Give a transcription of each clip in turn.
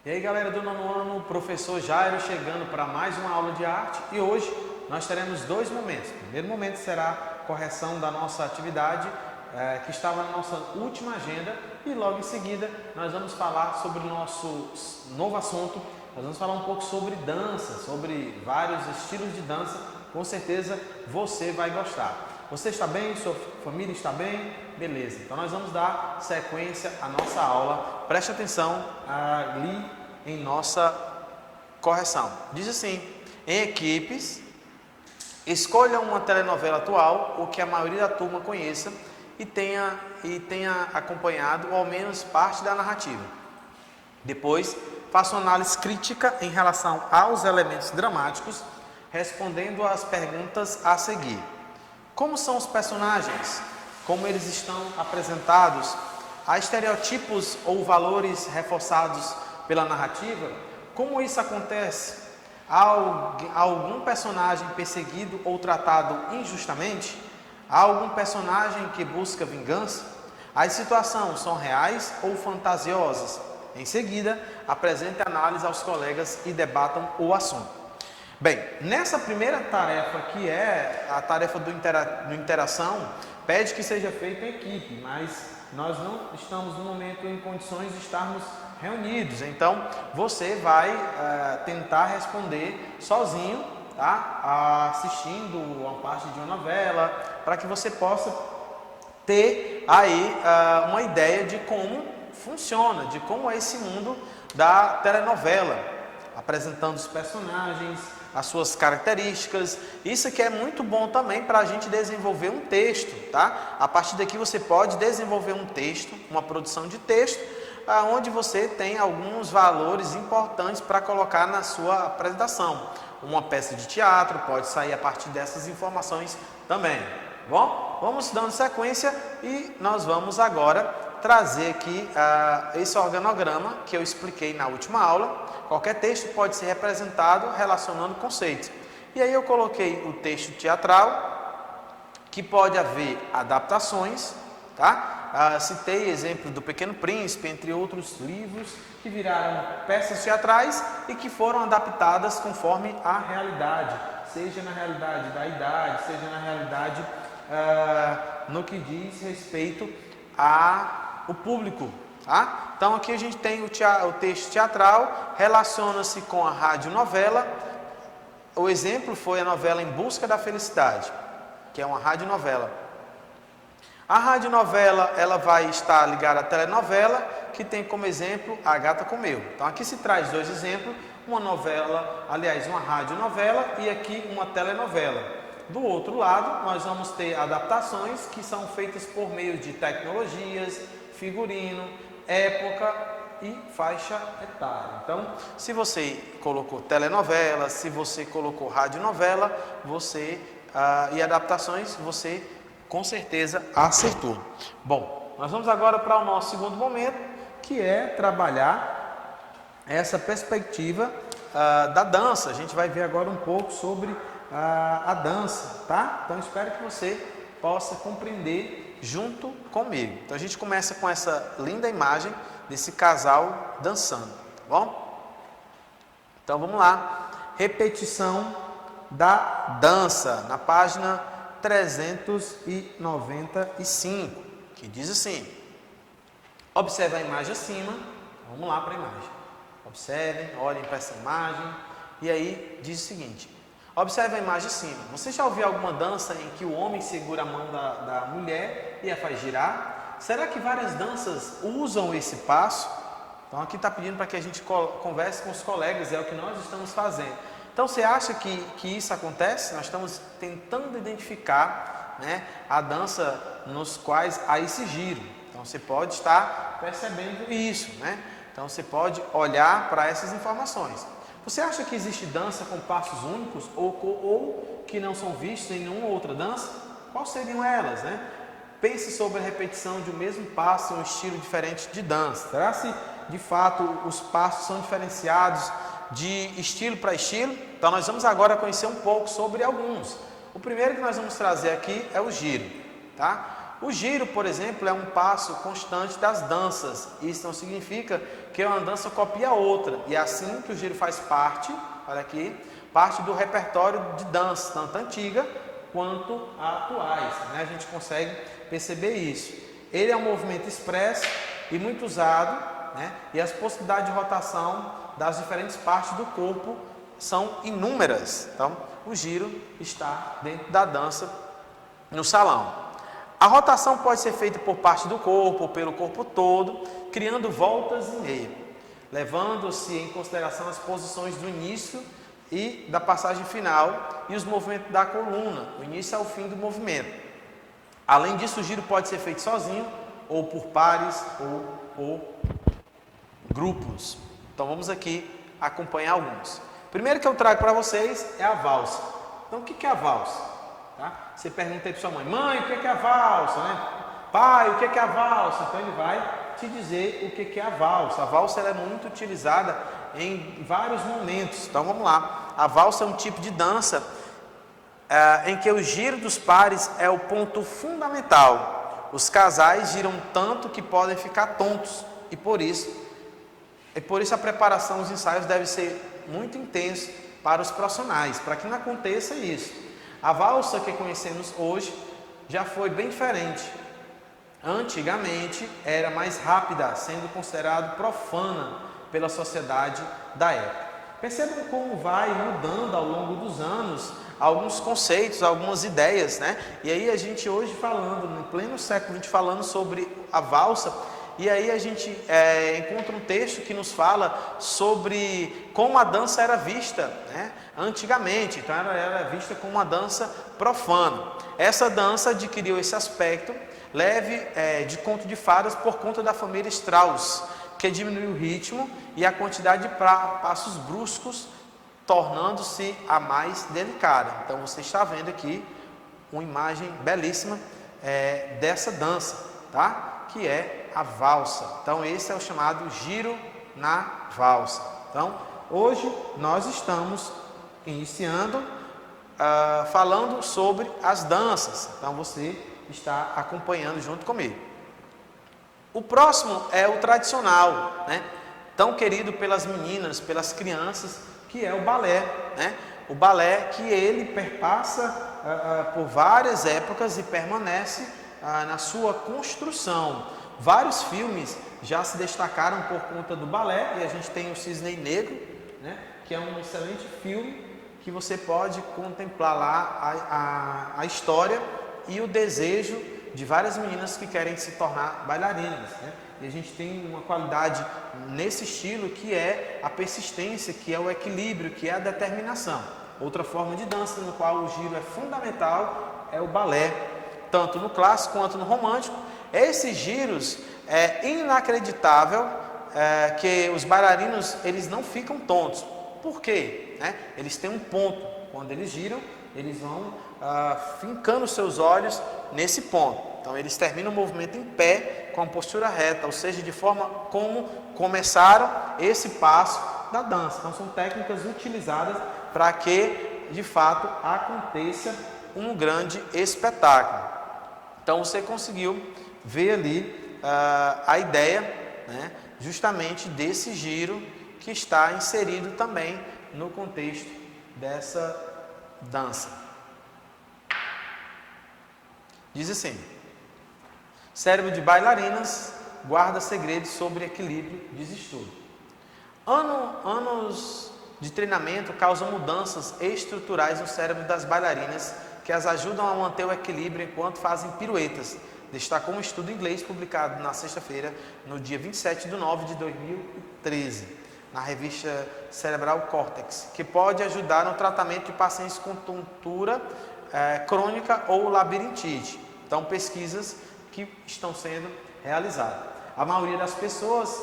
E aí galera do nono ano, o professor Jairo chegando para mais uma aula de arte e hoje nós teremos dois momentos. O primeiro momento será a correção da nossa atividade que estava na nossa última agenda e logo em seguida nós vamos falar sobre o nosso novo assunto. Nós vamos falar um pouco sobre dança, sobre vários estilos de dança. Com certeza você vai gostar. Você está bem? Sua família está bem? Beleza. Então nós vamos dar sequência à nossa aula. Preste atenção ali em nossa correção. Diz assim: em equipes, escolha uma telenovela atual ou que a maioria da turma conheça e tenha acompanhado ou ao menos parte da narrativa. Depois, faça uma análise crítica em relação aos elementos dramáticos, respondendo às perguntas a seguir. Como são os personagens? Como eles estão apresentados? Há estereotipos ou valores reforçados pela narrativa? Como isso acontece? Há algum personagem perseguido ou tratado injustamente? Há algum personagem que busca vingança? As situações são reais ou fantasiosas? Em seguida, apresente análise aos colegas e debatam o assunto. Bem, nessa primeira tarefa, que é a tarefa do interação, pede que seja feita em equipe, mas nós não estamos no momento em condições de estarmos reunidos. Então, você vai tentar responder sozinho, tá? Assistindo uma parte de uma novela, para que você possa ter aí uma ideia de como funciona, de como é esse mundo da telenovela, apresentando os personagens, as suas características. Isso aqui é muito bom também para a gente desenvolver um texto, tá? A partir daqui você pode desenvolver um texto, uma produção de texto, onde você tem alguns valores importantes para colocar na sua apresentação. Uma peça de teatro pode sair a partir dessas informações também. Bom, vamos dando sequência e nós vamos agora trazer aqui esse organograma que eu expliquei na última aula. Qualquer texto pode ser representado relacionando conceitos. E aí eu coloquei o texto teatral, que pode haver adaptações, tá? Citei exemplos do Pequeno Príncipe, entre outros livros que viraram peças teatrais e que foram adaptadas conforme a realidade, seja na realidade da idade, seja na realidade no que diz respeito ao público. Tá? Então aqui a gente tem o texto teatral, relaciona-se com a radionovela. O exemplo foi a novela Em Busca da Felicidade, que é uma radionovela. A radionovela ela vai estar ligada à telenovela, que tem como exemplo A Gata Comeu. Então aqui se traz dois exemplos, uma novela, aliás, uma radionovela e aqui uma telenovela. Do outro lado, nós vamos ter adaptações que são feitas por meio de tecnologias, figurino, época e faixa etária. Então, se você colocou telenovela, se você colocou radionovela, e adaptações, você com certeza acertou. Bom, nós vamos agora para o nosso segundo momento, que é trabalhar essa perspectiva da dança. A gente vai ver agora um pouco sobre a dança, tá? Então, espero que você possa compreender junto comigo. Então a gente começa com essa linda imagem desse casal dançando, tá bom? Então vamos lá. Repetição da dança, na página 395, que diz assim: observe a imagem acima. Vamos lá para a imagem. Observem, olhem para essa imagem. E aí diz o seguinte: observe a imagem acima. Você já ouviu alguma dança em que o homem segura a mão da mulher e a faz girar? Será que várias danças usam esse passo? Então aqui está pedindo para que a gente converse com os colegas, é o que nós estamos fazendo. Então você acha que isso acontece? Nós estamos tentando identificar, né, a dança nos quais há esse giro. Então você pode estar percebendo isso, né? Então você pode olhar para essas informações. Você acha que existe dança com passos únicos ou que não são vistos em nenhuma outra dança? Quais seriam elas, né? Pense sobre a repetição de um mesmo passo em um estilo diferente de dança. Será se de fato os passos são diferenciados de estilo para estilo? Então nós vamos agora conhecer um pouco sobre alguns. O primeiro que nós vamos trazer aqui é o giro, tá? O giro, por exemplo, é um passo constante das danças. Isso não significa que uma dança copia a outra. E é assim que o giro faz parte, olha aqui, parte do repertório de dança, tanto antiga quanto atuais. Né? A gente consegue perceber isso. Ele é um movimento expresso e muito usado, né? E as possibilidades de rotação das diferentes partes do corpo são inúmeras. Então, o giro está dentro da dança no salão. A rotação pode ser feita por parte do corpo ou pelo corpo todo, criando voltas e meia, levando-se em consideração as posições do início e da passagem final e os movimentos da coluna, o início ao fim do movimento. Além disso, o giro pode ser feito sozinho, ou por pares, ou por grupos. Então vamos aqui acompanhar alguns. Primeiro que eu trago para vocês é a valsa. Então o que é a valsa? Tá? Você pergunta aí para sua mãe, mãe, o que é a valsa? Né? Pai, o que é a valsa? Então ele vai te dizer o que é a valsa. A valsa ela é muito utilizada em vários momentos. Então vamos lá. A valsa é um tipo de dança em que o giro dos pares é o ponto fundamental. Os casais giram tanto que podem ficar tontos e por isso a preparação, os ensaios devem ser muito intensos para os profissionais, para que não aconteça isso. A valsa que conhecemos hoje já foi bem diferente. Antigamente era mais rápida, sendo considerado profana pela sociedade da época. Percebam como vai mudando ao longo dos anos alguns conceitos, algumas ideias, né? E aí a gente hoje falando, no pleno século XX, falando sobre a valsa, e aí a gente encontra um texto que nos fala sobre como a dança era vista, né? Antigamente. Então ela era vista como uma dança profana. Essa dança adquiriu esse aspecto leve de conto de fadas por conta da família Strauss, que diminuiu o ritmo e a quantidade de passos bruscos, tornando-se a mais delicada. Então você está vendo aqui uma imagem belíssima dessa dança, tá? Que é a valsa. Então esse é o chamado giro na valsa. Então hoje nós estamos iniciando falando sobre as danças. Então você está acompanhando junto comigo. O próximo é o tradicional, né? Tão querido pelas meninas, pelas crianças, que é o balé, né? O balé que ele perpassa por várias épocas e permanece na sua construção. Vários filmes já se destacaram por conta do balé, e a gente tem o Cisne Negro, né? Que é um excelente filme que você pode contemplar lá a história e o desejo de várias meninas que querem se tornar bailarinas, né? E a gente tem uma qualidade nesse estilo que é a persistência, que é o equilíbrio, que é a determinação. Outra forma de dança no qual o giro é fundamental é o balé, tanto no clássico quanto no romântico. Esses giros é inacreditável que os bailarinos eles não ficam tontos. Por quê? Né? Eles têm um ponto. Quando eles giram, eles vão fincando seus olhos nesse ponto. Então eles terminam o movimento em pé, com a postura reta, ou seja, de forma como começaram esse passo da dança. Então são técnicas utilizadas para que de fato aconteça um grande espetáculo. Então você conseguiu ver ali a ideia, né, justamente desse giro que está inserido também no contexto dessa dança. Diz assim: cérebro de bailarinas guarda segredos sobre equilíbrio, diz estudo. Anos de treinamento causam mudanças estruturais no cérebro das bailarinas que as ajudam a manter o equilíbrio enquanto fazem piruetas, destacou um estudo inglês publicado na sexta-feira, no dia 27 de nove de 2013, na revista Cerebral Cortex, que pode ajudar no tratamento de pacientes com tontura crônica ou labirintite. Então, pesquisas que estão sendo realizadas. A maioria das pessoas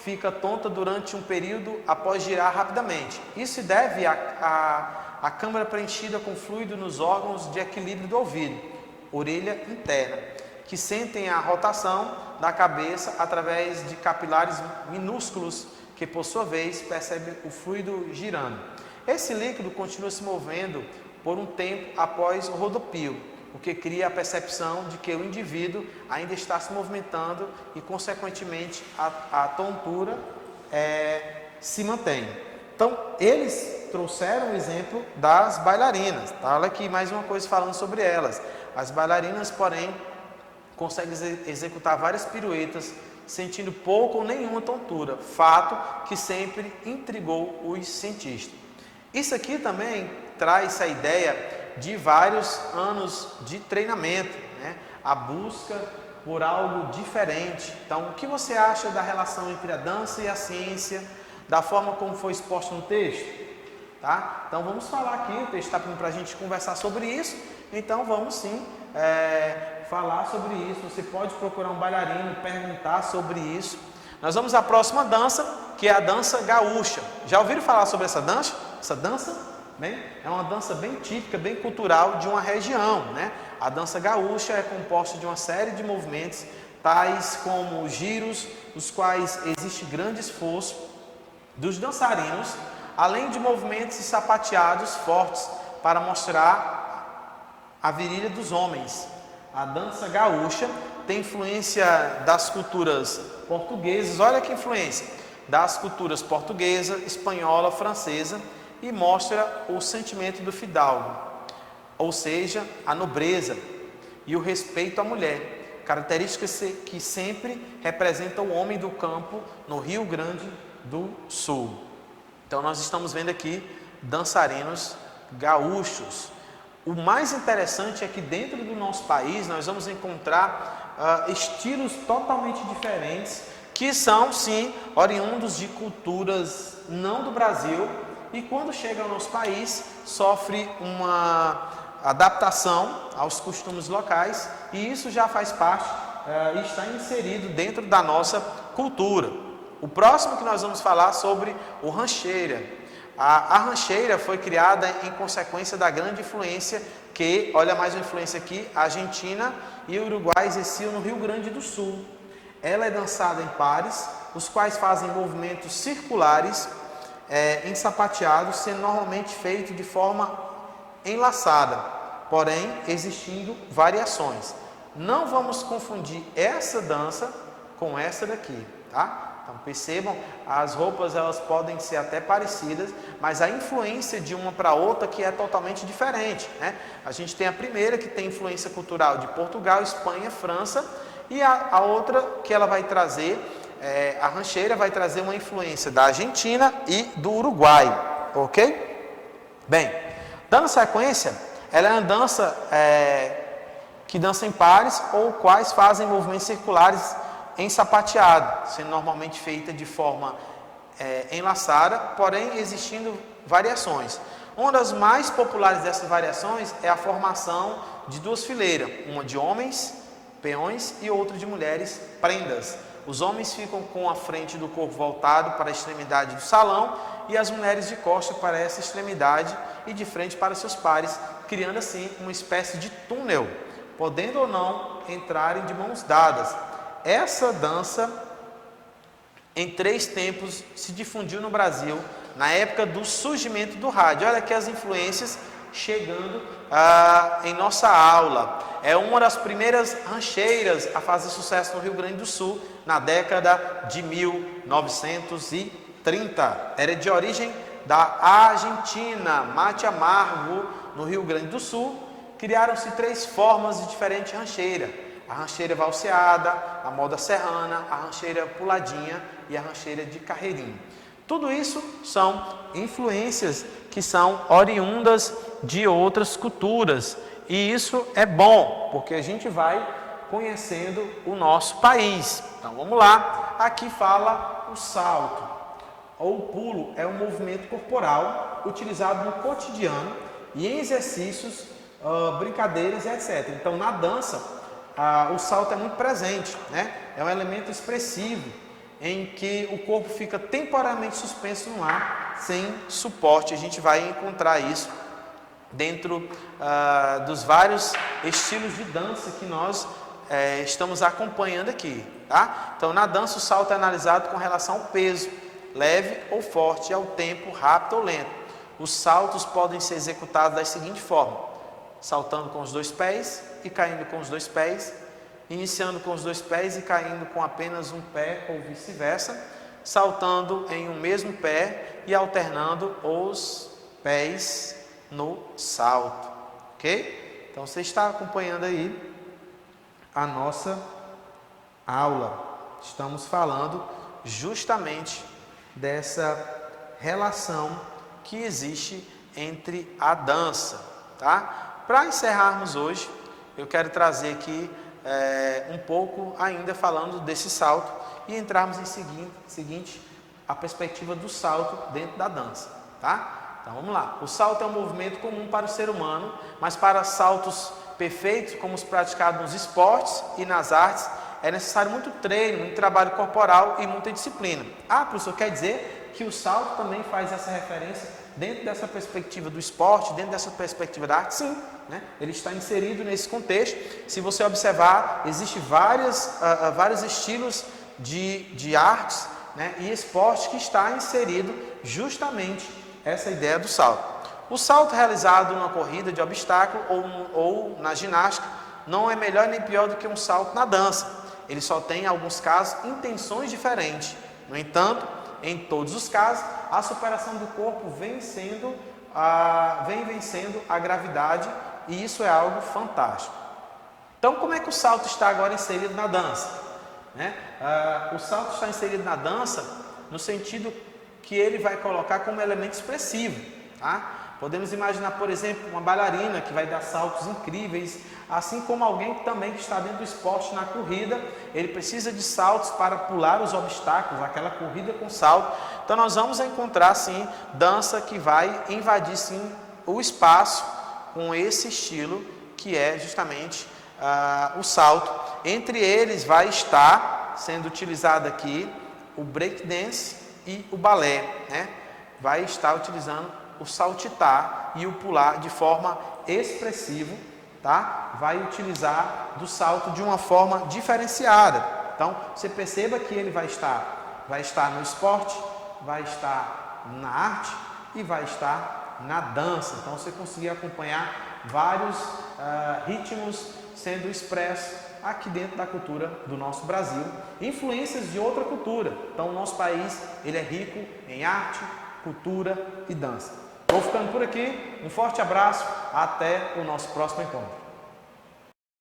fica tonta durante um período após girar rapidamente. Isso se deve à câmara preenchida com fluido nos órgãos de equilíbrio do ouvido, orelha interna, que sentem a rotação da cabeça através de capilares minúsculos que, por sua vez, percebem o fluido girando. Esse líquido continua se movendo por um tempo após o rodopio. o que cria a percepção de que o indivíduo ainda está se movimentando e, consequentemente, a tontura se mantém. Então, eles trouxeram o exemplo das bailarinas. Tá? Olha aqui mais uma coisa falando sobre elas. As bailarinas, porém, conseguem executar várias piruetas, sentindo pouco ou nenhuma tontura, fato que sempre intrigou os cientistas. Isso aqui também traz a ideia de vários anos de treinamento, né? A busca por algo diferente. Então, o que você acha da relação entre a dança e a ciência, da forma como foi exposto no texto? Tá? Então, vamos falar aqui, o texto está pedindo para a gente conversar sobre isso, então vamos sim falar sobre isso. Você pode procurar um bailarino, perguntar sobre isso. Nós vamos à próxima dança, que é a dança gaúcha. Já ouviram falar sobre essa dança? Essa dança, bem, é uma dança bem típica, bem cultural de uma região, né? A dança gaúcha é composta de uma série de movimentos, tais como giros, os quais existe grande esforço dos dançarinos, além de movimentos sapateados fortes para mostrar a virilha dos homens. A dança gaúcha tem influência das culturas portuguesas, olha que influência, das culturas portuguesa, espanhola, francesa, e mostra o sentimento do fidalgo, ou seja, a nobreza e o respeito à mulher, características que sempre representam o homem do campo no Rio Grande do Sul. Então nós estamos vendo aqui dançarinos gaúchos. O mais interessante é que dentro do nosso país nós vamos encontrar estilos totalmente diferentes, que são sim oriundos de culturas não do Brasil, e quando chega ao nosso país sofre uma adaptação aos costumes locais, e isso já faz parte e está inserido dentro da nossa cultura. O próximo que nós vamos falar sobre o rancheira. A rancheira foi criada em consequência da grande influência que, olha mais uma influência aqui, a Argentina e o Uruguai exerciam no Rio Grande do Sul. Ela é dançada em pares, os quais fazem movimentos circulares ensapateados, sendo normalmente feito de forma enlaçada, porém existindo variações. Não vamos confundir essa dança com essa daqui, tá? Então percebam, as roupas elas podem ser até parecidas, mas a influência de uma para outra que é totalmente diferente, né? A gente tem a primeira que tem influência cultural de Portugal, Espanha, França, e a outra que ela vai trazer, a rancheira vai trazer uma influência da Argentina e do Uruguai, ok? Bem, dando sequência, ela é uma dança que dança em pares ou quais fazem movimentos circulares em sapateado, sendo normalmente feita de forma enlaçada, porém existindo variações. Uma das mais populares dessas variações é a formação de duas fileiras, uma de homens, peões, e outra de mulheres, prendas. Os homens ficam com a frente do corpo voltado para a extremidade do salão e as mulheres de costas para essa extremidade e de frente para seus pares, criando assim uma espécie de túnel, podendo ou não entrarem de mãos dadas. Essa dança, em 3 tempos, se difundiu no Brasil na época do surgimento do rádio. Olha aqui as influências chegando em nossa aula. É uma das primeiras rancheiras a fazer sucesso no Rio Grande do Sul na década de 1930. Era de origem da Argentina, mate amargo, no Rio Grande do Sul. Criaram-se 3 formas de diferente rancheira: a rancheira valseada, a moda serrana, a rancheira puladinha e a rancheira de carreirinho. Tudo isso são influências que são oriundas de outras culturas, e isso é bom, porque a gente vai conhecendo o nosso país. Então vamos lá, aqui fala o salto, ou pulo, é um movimento corporal utilizado no cotidiano e em exercícios, brincadeiras e etc. Então na dança, o salto é muito presente, né? É um elemento expressivo em que o corpo fica temporariamente suspenso no ar, sem suporte. A gente vai encontrar isso dentro dos vários estilos de dança que nós estamos acompanhando aqui, tá? Então na dança o salto é analisado com relação ao peso, leve ou forte, e ao tempo, rápido ou lento. Os saltos podem ser executados da seguinte forma: saltando com os dois pés e caindo com os dois pés, iniciando com os dois pés e caindo com apenas um pé ou vice-versa, saltando em um mesmo pé e alternando os pés no salto, ok? Então você está acompanhando aí a nossa aula. Estamos falando justamente dessa relação que existe entre a dança, tá? Para encerrarmos hoje, eu quero trazer aqui um pouco ainda falando desse salto e entrarmos em seguinte a perspectiva do salto dentro da dança, tá? Então vamos lá. O salto é um movimento comum para o ser humano, mas para saltos perfeitos, como os praticados nos esportes e nas artes, é necessário muito treino, muito trabalho corporal e muita disciplina. Ah, professor, quer dizer que o salto também faz essa referência dentro dessa perspectiva do esporte, dentro dessa perspectiva da arte? Sim, né? Ele está inserido nesse contexto. Se você observar, existem vários estilos de artes, né, e esporte que está inserido justamente essa ideia do salto. O salto realizado numa corrida de obstáculo ou na ginástica não é melhor nem pior do que um salto na dança. Ele só tem, em alguns casos, intenções diferentes. No entanto, em todos os casos, a superação do corpo vem vencendo a gravidade, e isso é algo fantástico. Então, como é que o salto está agora inserido na dança? O salto está inserido na dança no sentido que ele vai colocar como elemento expressivo, tá? Podemos imaginar, por exemplo, uma bailarina que vai dar saltos incríveis, assim como alguém também que está dentro do esporte na corrida, ele precisa de saltos para pular os obstáculos, aquela corrida com salto. Então nós vamos encontrar sim dança que vai invadir sim o espaço com esse estilo que é justamente o salto. Entre eles vai estar sendo utilizado aqui o breakdance e o balé, né? Vai estar utilizando o saltitar e o pular de forma expressiva, tá? Vai utilizar do salto de uma forma diferenciada. Então, você perceba que ele vai estar no esporte, vai estar na arte e vai estar na dança. Então, você conseguir acompanhar vários ritmos sendo expressos aqui dentro da cultura do nosso Brasil, influências de outra cultura. Então, o nosso país ele é rico em arte, cultura e dança. Vou ficando por aqui, um forte abraço, até o nosso próximo encontro.